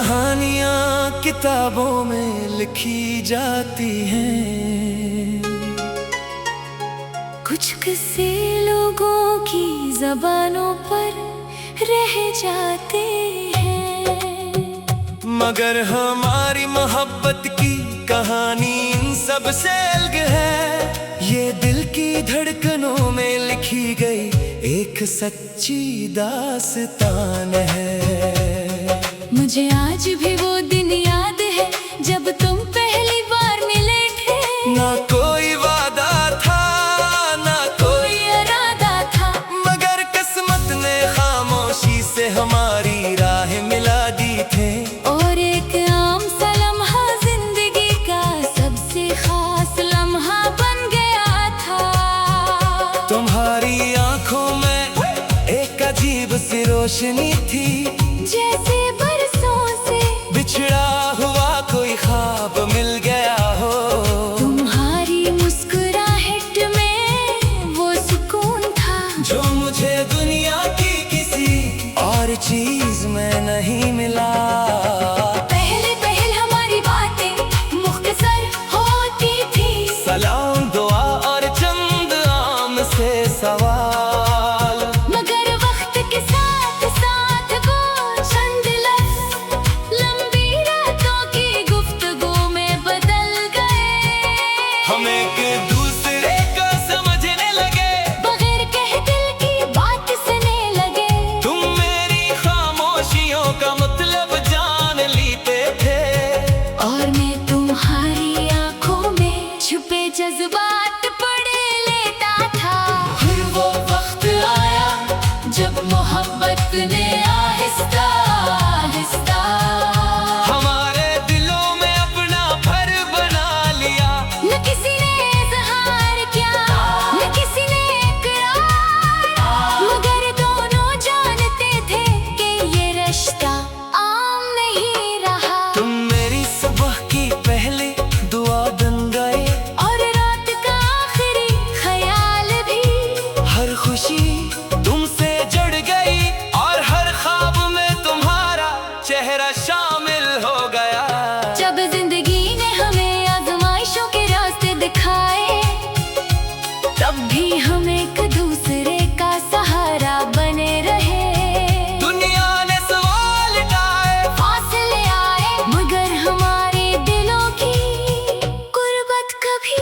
कहानियाँ किताबों में लिखी जाती हैं, कुछ किस्से लोगों की ज़बानों पर रह जाते हैं। मगर हमारी मोहब्बत की कहानी इन सब से अलग है। ये दिल की धड़कनों में लिखी गई एक सच्ची दास्तान है। मुझे आज भी वो दिन याद है जब तुम पहली बार मिले थे। ना कोई वादा था ना कोई इरादा था, मगर किस्मत ने खामोशी से हमारी राह मिला दी थे। और एक आम सा लम्हा जिंदगी का सबसे खास लम्हा बन गया था। तुम्हारी आंखों में एक अजीब सी रोशनी थी, जैसे बरसों से बिछड़ा हुआ कोई ख्वाब मिल गया हो। तुम्हारी मुस्कुराहट में वो सुकून था जो मुझे दुनिया की किसी और चीज में नहीं मिला। पहले हमारी बातें मुख्तसर होती थी, सलाम दुआ और चंद आम से सवाल। मगर वक्त के साथ साथ वो चंद लफ्ज़ लंबी रातों की गुफ्तगू में बदल गए। हम एक दूसरे को समझने लगे, बगैर कहे दिल की बात सुनने लगे। तुम मेरी खामोशियों का मतलब जान लेते थे, और मैं तुम्हारी आंखों में छुपे जज्बात पढ़ लेता था। फिर वो वक्त आया जब मोहब्बत ने आहिस्ता आहिस्ता हमारे दिलों में अपना घर बना लिया। न किसी ने इज़हार किया न किसी ने इकरार, मगर दोनों जानते थे कि ये रिश्ता आम नहीं रहा। तुम मेरी सुबह की पहली दुआ बन गए, और रात का आखिरी ख्याल भी। हर खुशी तुमसे जुड़ गई और हर ख्वाब में तुम्हारा चेहरा शामिल हो गया। जब जिंदगी ने हमें आजमाइशों के रास्ते दिखाए, तब भी हम एक दूसरे का सहारा बने रहे। दुनिया ने सवाल उठाए, फासले आए, मगर हमारे दिलों की गुर्बत कभी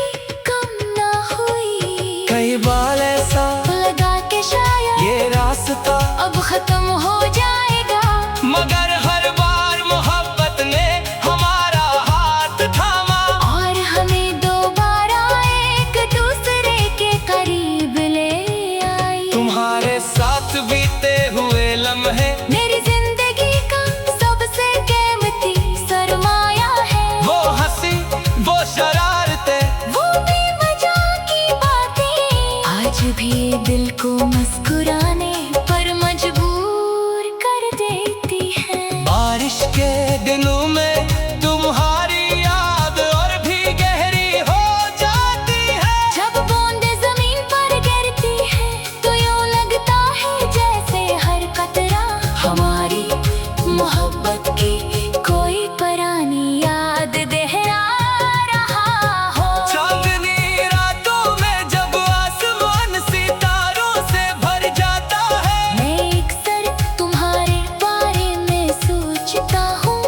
कम ना हुई। कई बार ऐसा लगा के शायद ये रास्ता अब खत्म हो जाएगा, मगर हर बार मोहब्बत ने हमारा हाथ थामा। और हमें दोबारा एक दूसरे के करीब ले आई। तुम्हारे साथ बीते हुए लम्हे मेरी जिंदगी का सबसे कीमती सरमाया है। वो हंसी वो शरारतें वो बेवजह की बातें आज भी दिल को मुस्कुराने पर मजबूर कर देती हैं। बारिश के दिनों में तुम्हारी याद और भी गहरी हो जाती है। जब बूंदें जमीन पर गिरती है तो यूं लगता है जैसे हर कतरा हमारी मोहब्बत की कोई पुरानी याद दोहरा रहा हो। चांदनी रातों में जब आसमान सितारों से भर जाता है, मैं अक्सर तुम्हारे बारे में सोचता हूँ,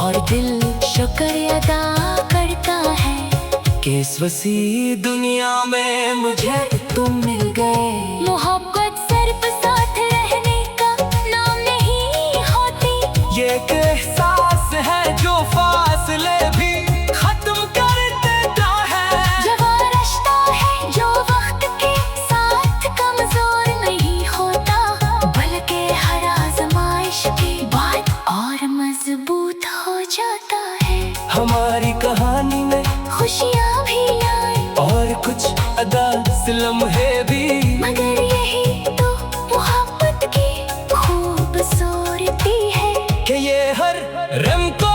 और दिल शुक्र अदा करता है कि इस वसी दुनिया में मुझे तुम मिल गए। मोहब्बत सिर्फ साथ रहने का नाम नहीं होती, ये एक एहसास है जो फासले भी खत्म कर देता है। जब वो रिश्ता है जो वक्त के साथ कमजोर नहीं होता, बल्कि हर आजमाइश के बाद और मजबूत हो जाता है। हमारी कहानी में खुशियाँ भी आए और कुछ अदास लम्हे भी, मगर यही तो मोहब्बत की खूबसूरती है कि ये हर रंग को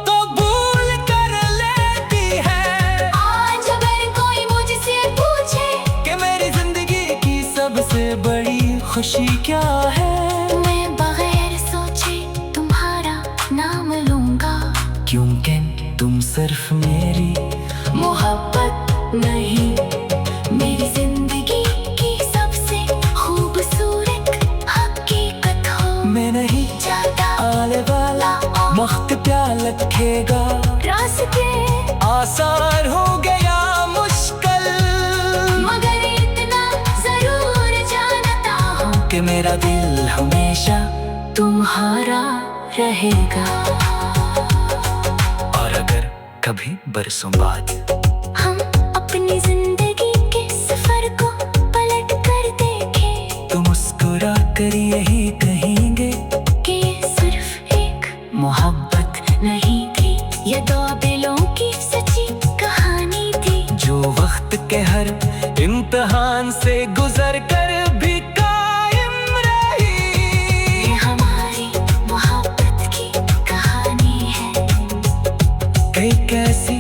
तो भूल कर लेती है। आज अगर कोई मुझसे पूछे कि मेरी जिंदगी की सबसे बड़ी खुशी क्या है, मैं बगैर सोचे तुम्हारा नाम लूं। नहीं, मेरी जिंदगी की सबसे खूबसूरत हकीकत हो। मैं नहीं जाता आने वाला, वक्त प्यार रखेगा, रास्ते आसान हो गया मुश्किल, मगर इतना जरूर जानता हूँ कि मेरा दिल हमेशा तुम्हारा रहेगा। और अगर कभी बरसों बाद हम अपनी जिंदगी के सफर को पलट कर देखें, तो मुस्कुरा कर यही कहेंगे कि ये सिर्फ एक मोहब्बत नहीं थी, ये दो दिलों की सच्ची कहानी थी, जो वक्त के हर इम्तिहान से गुजर कर भी कायम रही। ये हमारी मोहब्बत की कहानी है, एक ऐसी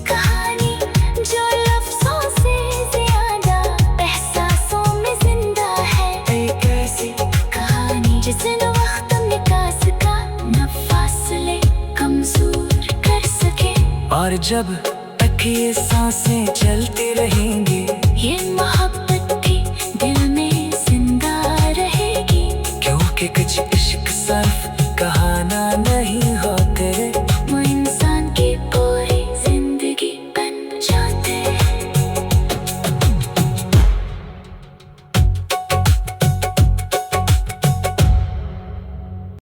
कहानी जो लफ्जों से ज्यादा एहसासों में जिंदा है, एक ऐसी कहानी जिसने वक्त मिटा सका, न फासले कमजोर कर सके। और जब तक ये सांसें चलती रहेंगी,